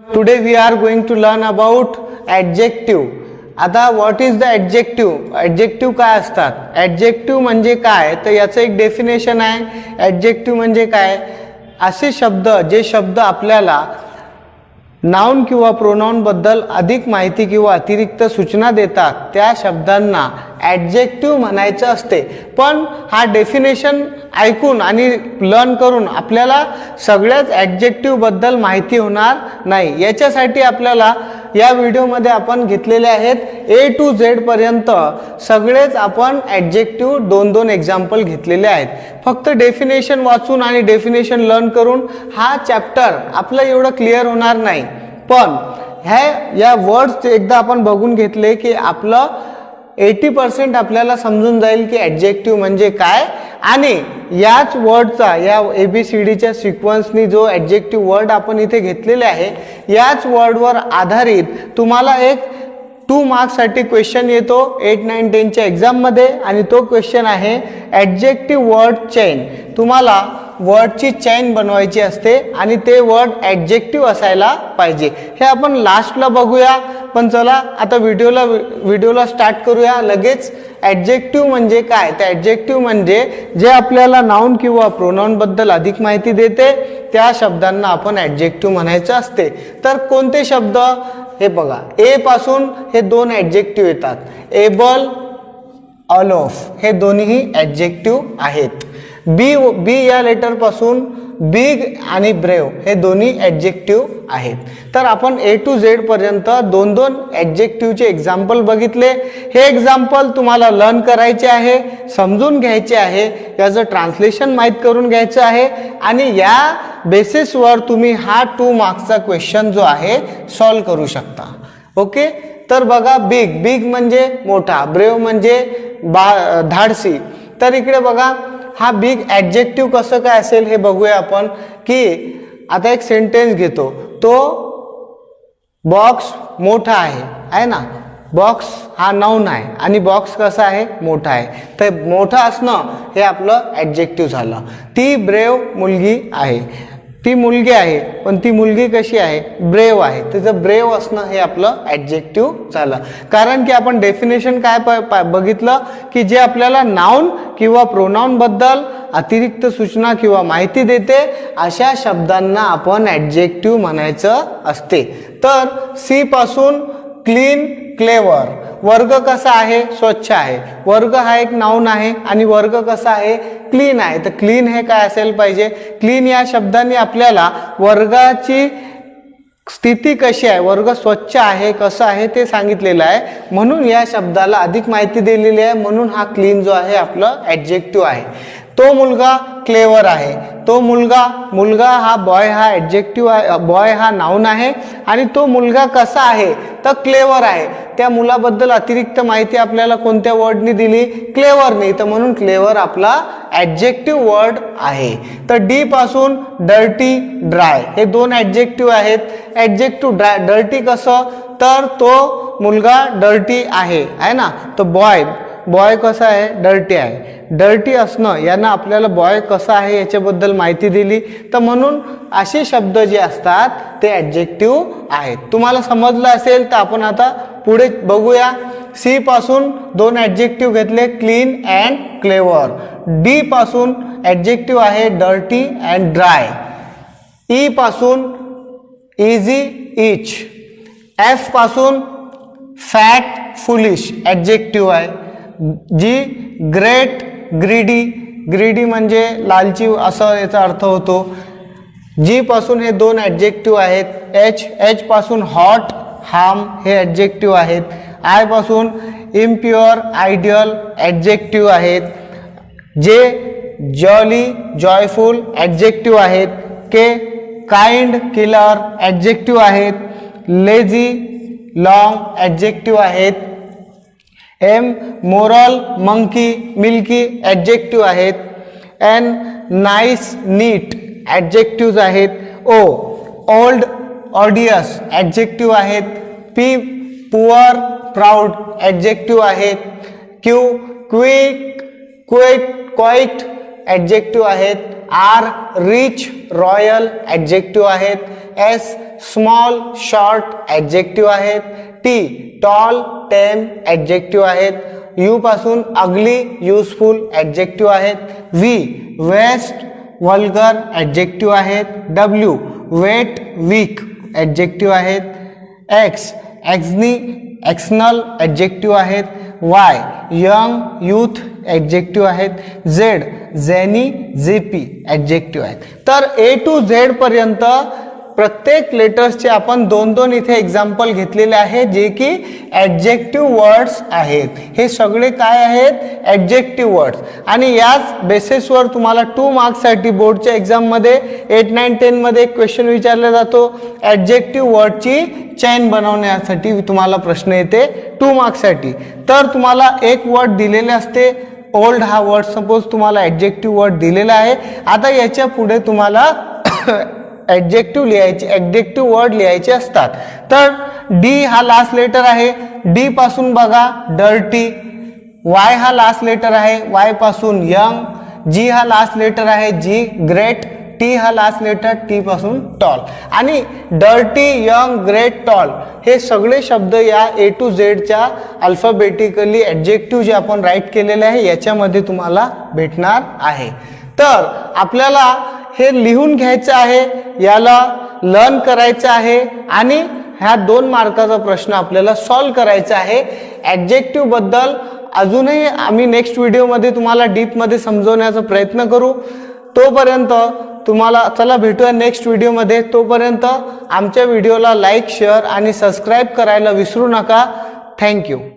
Today we are going to learn about adjective. आता what is the adjective. Adjective काय असतात? Adjective म्हणजे काय तर याचं एक डेफिनेशन आहे. ॲडजेक्टिव्ह म्हणजे काय? असे शब्द जे शब्द आपल्याला नाउन किंवा प्रोनाउन बद्दल अधिक माहिती किंवा अतिरिक्त सूचना देतात त्या शब्दांना ॲडजेक्टिव्ह म्हणायचं असते. पण हा डेफिनेशन ऐकून आणि लर्न करून आपल्याला सगळ्याच ॲडजेक्टिव्ह बद्दल माहिती होणार नाही. याच्यासाठी आपल्याला या व्हिडिओमध्ये आपण घेतलेले आहेत A to Z पर्यंत सगळेच आपण ॲडजेक्टिव्ह दोन दोन एक्झाम्पल घेतलेले आहेत. फक्त डेफिनेशन वाचून आणि डेफिनेशन लर्न करून हा चॅप्टर आपलं एवढं क्लिअर होणार नाही. पण या वर्ड्स एकदा आपण बघून घेतले की आपलं 80% आपल्याला समजून जाईल की ॲडजेक्टिव्ह म्हणजे काय. आणि याच वर्डचा या ABCDच्या सिक्वेन्सनी जो ॲडजेक्टिव्ह वर्ड आपण इथे घेतलेले आहे याच वर्डवर आधारित तुम्हाला एक 2 मार्क्ससाठी क्वेश्चन येतो 8, 9, 10च्या एक्झाममध्ये. आणि तो क्वेश्चन आहे ॲडजेक्टिव्ह वर्ड चेन. तुम्हाला वर्डची चेन बनवायची असते आणि ते वर्ड ॲडजेक्टिव्ह असायला पाहिजे. हे आपण लास्टला बघूया. पण चला आता व्हिडिओला स्टार्ट करूया लगेच. ॲडजेक्टिव्ह म्हणजे काय? तर ॲडजेक्टिव्ह म्हणजे जे आपल्याला नाउन किंवा प्रोनाउन बद्दल अधिक माहिती देते त्या शब्दांना आपण ॲडजेक्टिव्ह म्हणायचं असते. तर कोणते शब्द? हे बघा, ए पासून हे 2 ॲडजेक्टिव्ह येतात. एबल, ऑल ऑफ हे दोन्ही ॲडजेक्टिव्ह आहेत. बी या लेटर पासून बिग आणि ब्रेव हे दोन्ही ॲडजेक्टिव्ह आहेत. तर आपण A to Z पर्यंत 2-2 ॲडजेक्टिव्हचे एक्झाम्पल बघितले. हे एक्झाम्पल तुम्हाला लर्न करायचे आहे, समजून घ्यायचे आहे, याचं ट्रान्सलेशन माहीत करून घ्यायचं आहे आणि या बेसिसवर तुम्ही हा 2 मार्क्सचा क्वेश्चन जो आहे सॉल्व करू शकता. ओके. तर बघा, बिग म्हणजे मोठा, ब्रेव म्हणजे धाडसी. तर इकडे बघा हा बिग ॲडजेक्टिव्ह कसं काय असेल हे बघूया आपण. की आता एक सेंटेन्स घेतो. तो बॉक्स मोठा आहे ना. बॉक्स हा नाउन आहे आणि बॉक्स कसा आहे? मोठा आहे. तर मोठा असणं हे आपलं ॲडजेक्टिव्ह झालं. ती ब्रेव मुलगी आहे. ती मुलगी आहे पण ती मुलगी कशी आहे? ब्रेव आहे. तिचं ब्रेव असणं हे आपलं ॲडजेक्टिव्ह झालं. कारण की आपण डेफिनेशन काय बघितलं की जे आपल्याला नाउन किंवा प्रोनाउन बद्दल अतिरिक्त सूचना किंवा माहिती देते अशा शब्दांना आपण ॲडजेक्टिव्ह म्हणायचं असते. तर सी पासून क्लीन, क्लेवर. वर्ग कसा आहे? स्वच्छ आहे. वर्ग हा एक नाउन आहे आणि वर्ग कसा आहे? क्लीन आहे. तर क्लीन हे काय असायला पाहिजे? क्लीन या शब्दाने आपल्याला वर्गाची स्थिती कशी आहे, वर्ग स्वच्छ आहे कसं आहे ते सांगितलेलं आहे. म्हणून या शब्दाला अधिक माहिती दिलेली आहे. म्हणून हा क्लीन जो आहे आपलं ॲडजेक्टिव्ह आहे. तो मुलगा क्लेवर आहे. तो मुलगा हा बॉय हा ॲडजेक्टिव्ह आहे. बॉय हा नाउन आहे आणि तो मुलगा कसा आहे तर क्लेवर आहे. त्या मुलाबद्दल अतिरिक्त माहिती आपल्याला कोणत्या वर्डनी दिली? क्लेवरनी. तर म्हणून क्लेवर आपला ॲडजेक्टिव्ह वर्ड आहे. तर डी पासून डर्टी, ड्राय हे 2 ॲडजेक्टिव्ह आहेत. ॲडजेक्टिव्ह डर्टी कसं? तर तो मुलगा डर्टी आहे ना. तर बॉय कसा आहे? डर्टी आहे. डर्टी असणं यानं आपल्याला बॉय कसा आहे याच्याबद्दल माहिती दिली. तर म्हणून असे शब्द जे असतात ते ॲडजेक्टिव्ह आहेत. तुम्हाला समजलं असेल तर आपण आता पुढे बघूया. सी पासून 2 ॲडजेक्टिव्ह घेतले, क्लीन अँड क्लेवर. डी पासून ॲडजेक्टिव्ह आहे डर्टी अँड ड्राय. ई पासून इझी, इच. एफ पासून फॅट, फुलिश ॲडजेक्टिव्ह आहे. जी ग्रेट, ग्रीडी म्हणजे लालची असं याचा अर्थ होतो. जी पासून हे 2 ॲडजेक्टिव्ह आहेत. एच पासून हॉट, हार्म हे ॲडजेक्टिव्ह आहेत. आय पासून इम्प्युअर, आयडियल ॲडजेक्टिव्ह आहेत. जे जॉली, जॉयफुल ॲडजेक्टिव्ह आहेत. के काइंड, किलर ॲडजेक्टिव्ह आहेत. लेझी, लॉंग ॲडजेक्टिव्ह आहेत. M moral, monkey, milky adjective आहेत. एन नाईस, नीट ॲडजेक्टिव्ह आहेत. ओ ओल्ड, ऑडियस ॲडजेक्टिव्ह आहेत. पी पुअर, प्राऊड ॲडजेक्टिव्ह आहेत. Q quite adjective आहेत. R rich, royal adjective आहेत. S small short adjective आहेत, T tall tame adjective आहेत, you पासून अगली useful adjective आहेत, व्ही वेस्ट वल्गर ॲडजेक्टिव्ह आहेत, डब्ल्यू वेट वीक ॲडजेक्टिव्ह आहेत, एक्स एक्झनी एक्सनल ॲडजेक्टिव्ह आहेत, वाय यंग यूथ ॲडजेक्टिव्ह आहेत, झेड झेनी झेपी ॲडजेक्टिव्ह आहेत. तर ए टू झेड पर्यंत प्रत्येक लेटर्सचे आपण दोन दोन इथे एक्झाम्पल घेतलेले आहेत जे की ॲडजेक्टिव्ह वर्ड्स आहेत. हे सगळे काय आहेत? Adjective words. आणि याच बेसिसवर तुम्हाला 2 मार्क्ससाठी बोर्डच्या एक्झाममध्ये 8, 9, 10 मध्ये एक क्वेश्चन विचारला जातो. ॲडजेक्टिव्ह वर्डची चेन बनवण्यासाठी तुम्हाला प्रश्न येते 2 मार्क्ससाठी. तर तुम्हाला एक वर्ड दिलेले असते, ओल्ड हा वर्ड सपोज तुम्हाला ॲडजेक्टिव्ह वर्ड दिलेला आहे. आता याच्या पुढे तुम्हाला ॲडजेक्टिव्ह लिहायचे, ॲडजेक्टिव्ह वर्ड लिहायचे असतात. तर डी हा लास्ट लेटर आहे, डी पासून बघा डर्टी, वाय हा लास्ट लेटर आहे, वाय पासून यंग, जी हा लास्ट लेटर आहे, जी ग्रेट, टी हा लास्ट लेटर, टी पासून टॉल. आणि डर्टी यंग ग्रेट टॉल हे सगळे शब्द या ए टू झेडच्या अल्फाबेटिकली ॲडजेक्टिव्ह जे आपण राईट केलेले आहे याच्यामध्ये तुम्हाला भेटणार आहे. तर आपल्याला हे लिहून घ्यायचं आहे, याला लर्न करायचं आहे आणि ह्या 2 मार्काचा प्रश्न आपल्याला सॉल्व करायचा आहे. ॲडजेक्टिव्ह बद्दल अजूनही आम्ही नेक्स्ट व्हिडिओमध्ये तुम्हाला डीपमध्ये समजवण्याचा प्रयत्न करू. तोपर्यंत तुम्हाला चला भेटूया नेक्स्ट व्हिडिओमध्ये. तोपर्यंत आमच्या व्हिडिओला लाईक, शेअर आणि सबस्क्राईब करायला विसरू नका. थँक्यू.